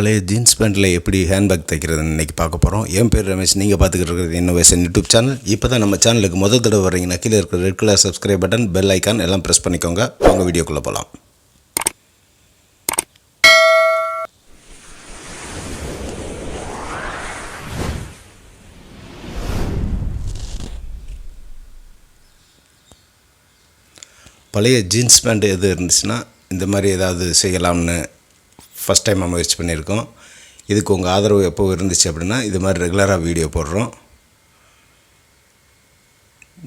பழைய ஜீன்ஸ் பேண்ட்டில் எப்படி ஹேண்ட்பேக் தைக்கிறதுன்னு இன்றைக்கி பார்க்க போகிறோம். என் பேர் ரமேஷ். நீங்கள் பார்த்துக்கிட்டு இருக்கிறது இன்னோவேஷன் யூடியூப் சேனல். இப்போ தான் நம்ம சேனலுக்கு முதல் தடவை வரீங்கன்னா கீழே இருக்கிற red colour subscribe button, bell icon எல்லாம் ப்ரெஸ் பண்ணிக்கோங்க. அவங்க வீடியோக்குள்ளே போகலாம். பழைய ஜீன்ஸ் பேண்ட் எது இருந்துச்சுன்னா இந்த மாதிரி ஏதாவது செய்யலாம்னு ஃபஸ்ட் டைம் முயற்சி பண்ணியிருக்கோம். இதுக்கு உங்கள் ஆதரவு எப்போ இருந்துச்சு அப்படின்னா இது மாதிரி ரெகுலராக வீடியோ போடுறோம்.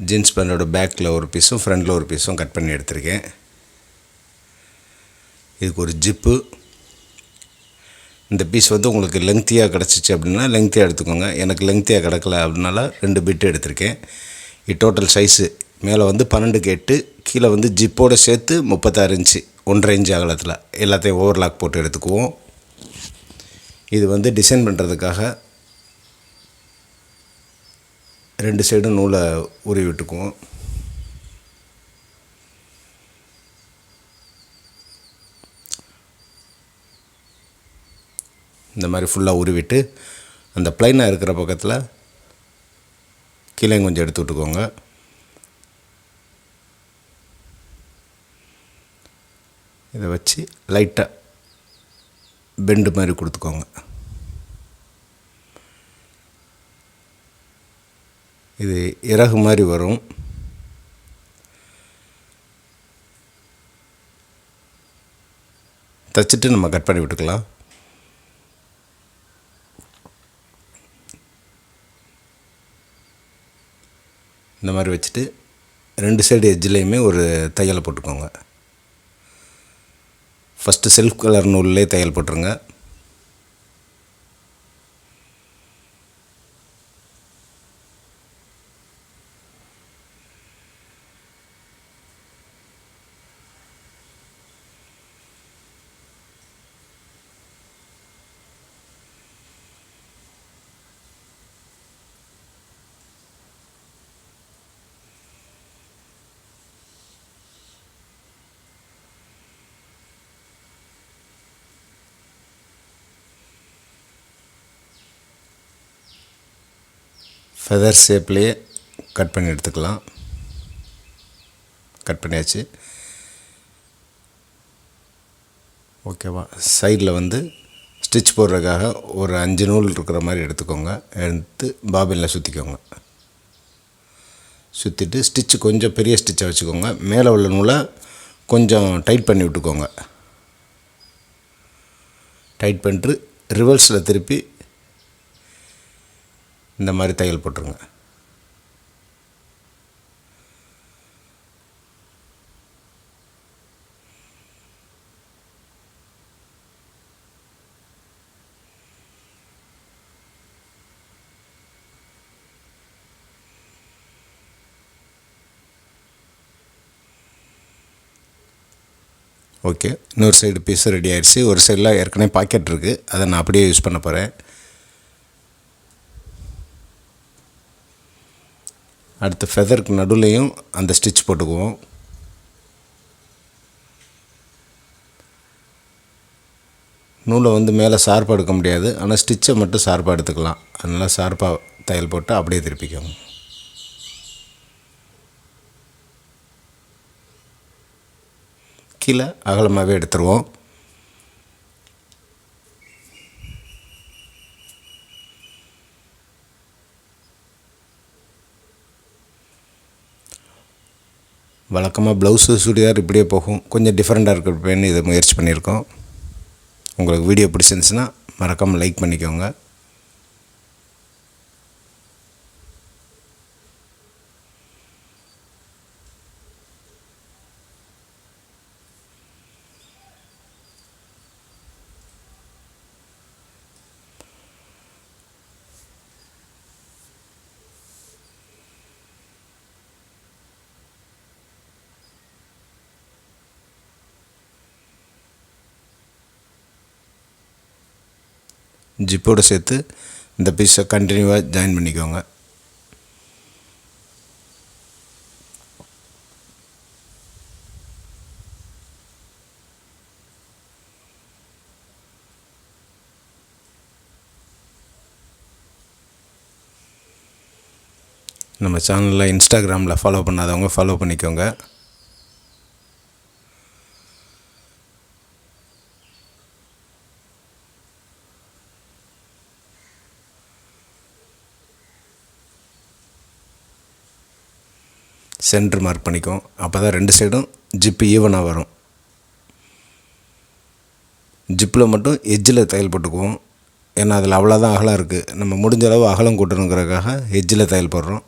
ஜீன்ஸ் பேண்டோட பேக்கில் ஒரு பீஸும் ஃப்ரண்டில் ஒரு பீஸும் கட் பண்ணி எடுத்திருக்கேன். இதுக்கு ஒரு ஜிப்பு. இந்த பீஸ் வந்து உங்களுக்கு லெங்க்த்தியாக கிடச்சிச்சு அப்படின்னா லெங்க்த்தியாக எடுத்துக்கோங்க. எனக்கு லெங்க்த்தியாக கிடக்கல அப்படின்னால 2 பிட்டு எடுத்திருக்கேன். இது டோட்டல் சைஸு மேலே வந்து 12க்கு 8, கீழே வந்து ஜிப்போடு சேர்த்து 36 இன்ச்சு, 1.5 இன்ச்சு அகலத்தில் எல்லாத்தையும் ஓவர்லாக் போட்டு எடுத்துக்குவோம். இது வந்து டிசைன் பண்ணுறதுக்காக 2 சைடும் நூலை உருவி விட்டுக்குவோம். இந்த மாதிரி ஃபுல்லாக உருவிட்டு அந்த ப்ளைனாக இருக்கிற பக்கத்தில் கீழே கொஞ்சம் எடுத்து விட்டுக்கோங்க. இதை வச்சு லைட்டாக பெண்டு மாதிரி கொடுத்துக்கோங்க. இது இறகு மாதிரி வரும். தைச்சிட்டு நம்ம கட் பண்ணி விட்டுக்கலாம். இந்த மாதிரி வச்சுட்டு 2 சைடு எட்ஜ்லேயுமே ஒரு தையலை போட்டுக்கோங்க. ஃபஸ்ட்டு செல்ஃப் கலர் நூல்லே தையல் போட்டுருங்க. ஃபெதர் ஷேப்லேயே கட் பண்ணி எடுத்துக்கலாம். கட் பண்ணியாச்சு. ஓகேவா? சைடில் வந்து ஸ்டிச் போடுறதுக்காக ஒரு 5 நூல் இருக்கிற மாதிரி எடுத்துக்கோங்க. எடுத்து பாபினில் சுற்றிக்கோங்க. சுற்றிட்டு ஸ்டிச்சு கொஞ்சம் பெரிய ஸ்டிச்சாக வச்சுக்கோங்க. மேலே உள்ள நூலை கொஞ்சம் டைட் பண்ணி விட்டுக்கோங்க. டைட் பண்ணிட்டு ரிவர்ஸில் திருப்பி இந்த மாதிரி தையல் போட்டுருங்க. ஓகே, இன்னொரு சைடு பீஸு ரெடி ஆகிடுச்சு. ஒரு சைடில் ஏற்கனவே பாக்கெட் இருக்குது, அதை நான் அப்படியே யூஸ் பண்ண போகிறேன். அடுத்து ஃபெதருக்கு நடுவுலையும் அந்த ஸ்டிச் போட்டுக்குவோம். நூலை வந்து மேலே ஷார்ப்பாக எடுக்க முடியாது, ஆனால் ஸ்டிச்சை மட்டும் ஷார்ப்பாக எடுத்துக்கலாம். அதனால் ஷார்ப்பாக தையல் போட்டு அப்படியே திருப்பிக்கோங்க. கீழே அகலமாகவே எடுத்துருவோம். வழக்கமாக ப்ளவுஸு சுடிதார் இப்படியே போகும். கொஞ்சம் டிஃப்ரெண்ட்டாக இருக்கிறப்பேன்னு இதை முயற்சி பண்ணியிருக்கோம். உங்களுக்கு வீடியோ பிடிச்சிருந்துச்சுன்னா மறக்காமல் லைக் பண்ணிக்கோங்க. ஜிப்போடு சேர்த்து இந்த பீஸை கண்டினியூவாக ஜாயின் பண்ணிக்கோங்க. நம்ம சேனலில் இன்ஸ்டாகிராமில் ஃபாலோ பண்ணாதவங்க ஃபாலோ பண்ணிக்கோங்க. சென்டர் மார்க் பண்ணிக்கும். அப்போ தான் 2 சைடும் ஜிப்பு ஈவனாக வரும். ஜிப்பில் மட்டும் எட்ஜில் தையல் போட்டுக்குவோம். ஏன்னா அதில் அவ்வளோதான் அகலம் இருக்குது. நம்ம முடிஞ்ச அளவு அகலம் கூட்டணுங்கிறதுக்காக எட்ஜில் தையல் போடுறோம்.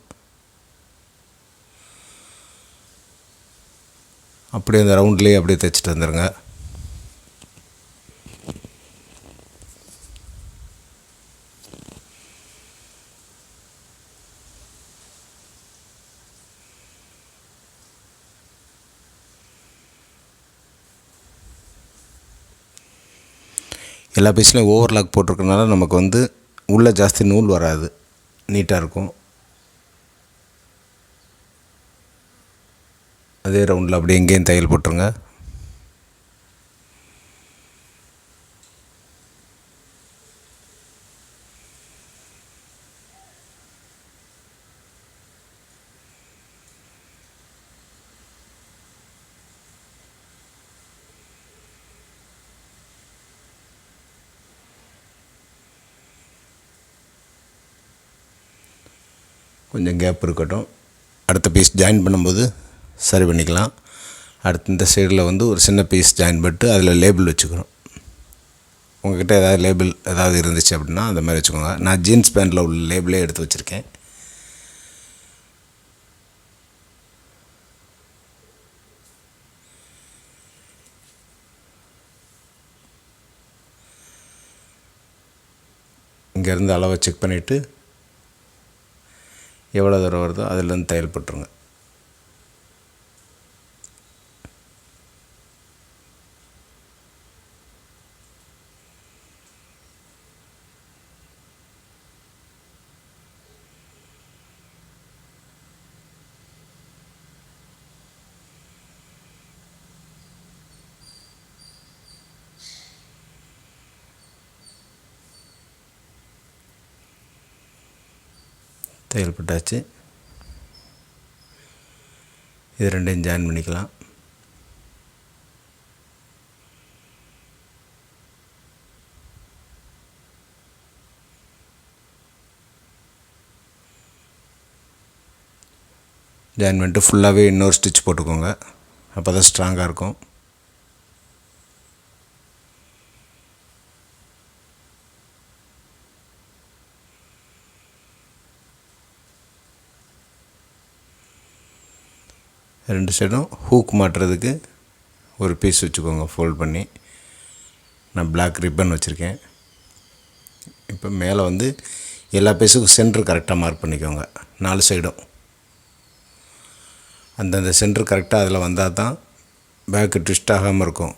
அப்படியே அந்த ரவுண்ட்லேயே அப்படியே தைச்சிட்டு வந்துடுங்க. எல்லா பீஸ்லையும் ஓவர்லாக் போட்டிருக்கனால நமக்கு உள்ளே ஜாஸ்தி நூல் வராது, நீட்டாக இருக்கும். அதே ரவுண்டில் அப்படியே எங்கேயும் தையல் போட்டுருங்க. கொஞ்சம் கேப் இருக்கட்டும். அடுத்த பீஸ் ஜாயின் பண்ணும்போது சரி பண்ணிக்கலாம். அடுத்து இந்த சைடில் ஒரு சின்ன பீஸ் ஜாயின் பண்ணிட்டு அதில் லேபிள் வச்சுக்கிறோம். உங்கள்கிட்ட ஏதாவது லேபிள் ஏதாவது இருந்துச்சு அப்படின்னா அந்த மாதிரி வச்சுக்கோங்க. நான் ஜீன்ஸ் பேண்ட்டில் உள்ள லேபிளே எடுத்து வச்சுருக்கேன். இங்கேருந்து அளவை செக் பண்ணிவிட்டு எவ்வளோ தூரம் வருதோ அதிலேருந்து தையல் போட்டுருங்க. தையல் போட்டாச்சு. இது ரெண்டையும் ஜாயின் பண்ணிக்கலாம். ஜாயின் பண்ணிட்டு ஃபுல்லாகவே இன்னொரு ஸ்டிச் போட்டுக்கோங்க. அப்போ தான் ஸ்ட்ராங்காக இருக்கும். ரெண்டு சைடும் ஹூக் மாட்டுறதுக்கு ஒரு பீஸ் வச்சுக்கோங்க ஃபோல்ட் பண்ணி. நான் பிளாக் ரிப்பன் வச்சுருக்கேன். இப்போ மேலே எல்லா பீஸுக்கும் சென்டர் கரெக்டாக மார்க் பண்ணிக்கோங்க. 4 சைடும் அந்தந்த சென்டர் கரெக்டாக அதில் வந்தால் தான் பேக்கு ட்விஸ்ட் ஆகாமல் இருக்கும்.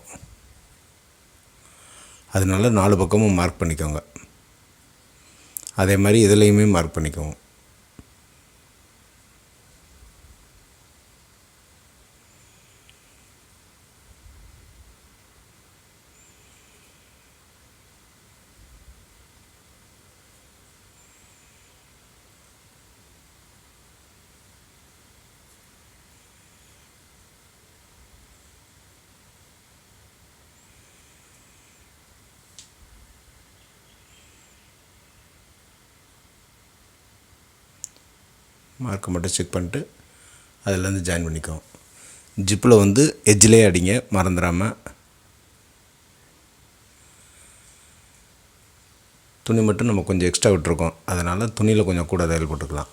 அதனால 4 பக்கமும் மார்க் பண்ணிக்கோங்க. அதே மாதிரி இதுலேயுமே மார்க் பண்ணிக்கோங்க. மார்க்கை மட்டும் செக் பண்ணிட்டு அதிலேருந்து ஜாயின் பண்ணிக்குவோம். ஜிப்பில் எட்ஜிலே அடிங்க மறந்துடாமல். துணி மட்டும் நம்ம கொஞ்சம் எக்ஸ்ட்ரா விட்டுருக்கோம். அதனால் துணியில் கொஞ்சம் கூட தையல் போட்டுக்கலாம்.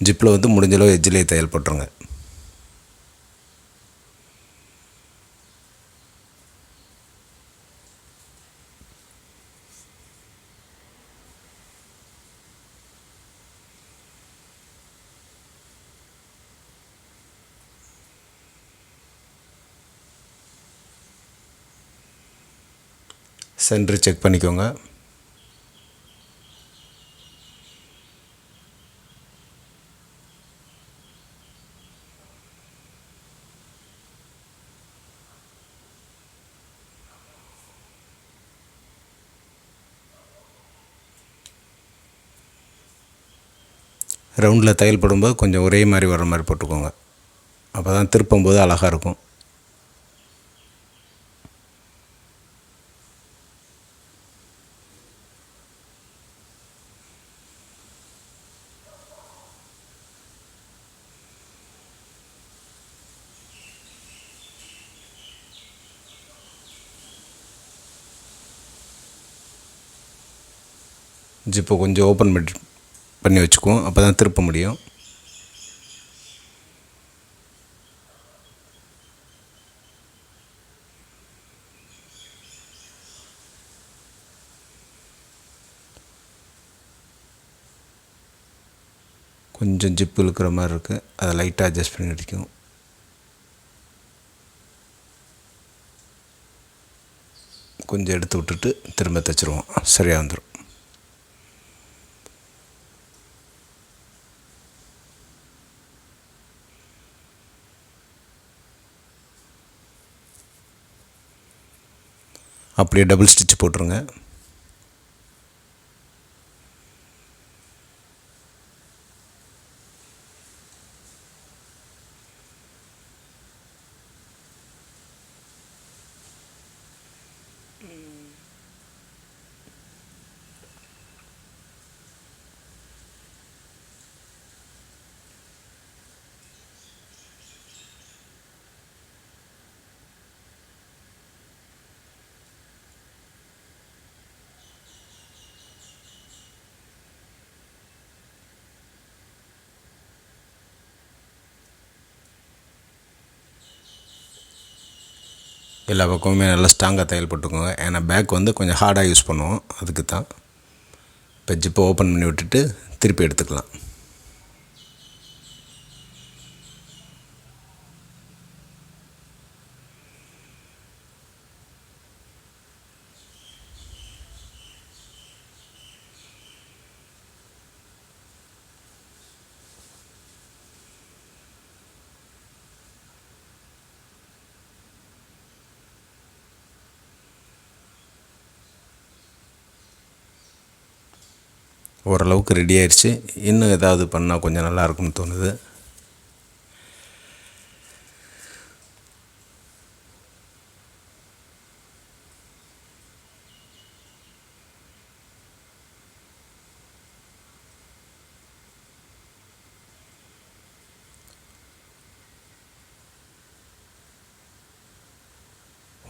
ஜிப்பில் முடிஞ்சளவு எட்ஜிலே தையல் போட்டுருங்க. சென்டர் செக் பண்ணிக்கோங்க. ரவுண்டில் தையல் போடும்போது கொஞ்சம் ஒரே மாதிரி வர மாதிரி போட்டுக்கோங்க. அப்போ தான் திருப்பும்போது அழகாக இருக்கும். ஜிப்பை கொஞ்சம் ஓப்பன் பண்ணி வச்சுக்குவோம். அப்போ தான் திருப்ப முடியும். கொஞ்சம் ஜிப்பு இழுக்கிற மாதிரி இருக்குது, அதை லைட்டாக அட்ஜஸ்ட் பண்ணி அடிக்கும். கொஞ்சம் எடுத்து விட்டுட்டு திரும்ப தைச்சிருவோம், சரியாக வந்துடும். அப்படியே டபுள் ஸ்டிச் போட்டுருங்க. எல்லா பக்கமுமே நல்லா ஸ்ட்ராங்காக தையல் போட்டுக்கோங்க. ஏன்னா பேக் வந்து கொஞ்சம் ஹார்டாக யூஸ் பண்ணுவோம், அதுக்கு தான். இப்போ ஜிப்பை ஓப்பன் பண்ணி விட்டுட்டு திருப்பி எடுத்துக்கலாம். ஓரளவுக்கு ரெடி ஆயிடுச்சு. இன்னும் ஏதாவது பண்ணால் கொஞ்சம் நல்லாயிருக்கும்னு தோணுது.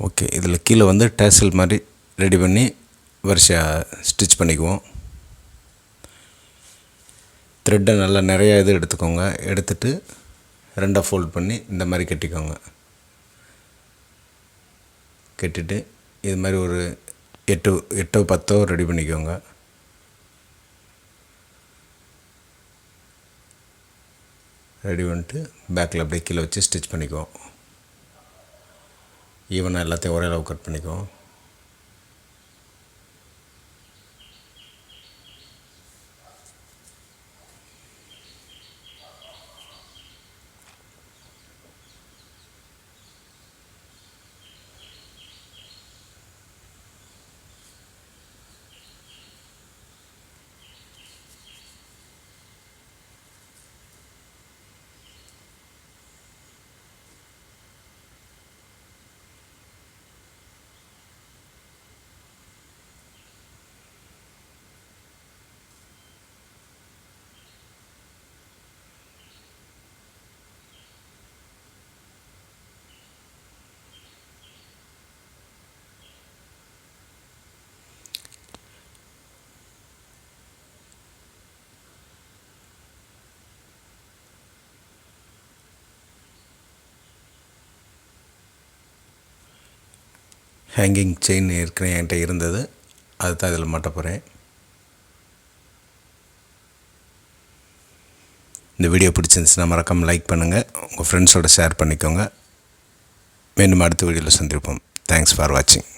ஓகே, இதில் கீழே வந்து டேசல் மாதிரி ரெடி பண்ணி வரிசையாக ஸ்டிச் பண்ணிக்குவோம். த்ரெட்டை நல்லா நிறையா இது எடுத்துக்கோங்க. எடுத்துகிட்டு ரெண்டாக ஃபோல்ட் பண்ணி இந்த மாதிரி கட்டிக்கோங்க. கட்டிட்டு இது மாதிரி ஒரு 8 10 ரெடி பண்ணிக்கோங்க. ரெடி பண்ணிட்டு பேக்கில் அப்படியே கீழே வச்சு ஸ்டிச் பண்ணிக்குவோம். ஈவனாக எல்லாத்தையும் ஒரே அளவு கட் பண்ணிக்குவோம். ஹேங்கிங் செயின் ஏற்கனவே என்கிட்ட இருந்தது, அதுதான் இதில் மாட்ட போகிறேன். இந்த வீடியோ பிடிச்சிருந்துச்சுன்னா மறக்காமல் லைக் பண்ணுங்கள், உங்கள் ஃப்ரெண்ட்ஸோடு ஷேர் பண்ணிக்கோங்க. மீண்டும் அடுத்த வீடியோவில் சந்திப்போம். தேங்க்ஸ் ஃபார் வாட்சிங்.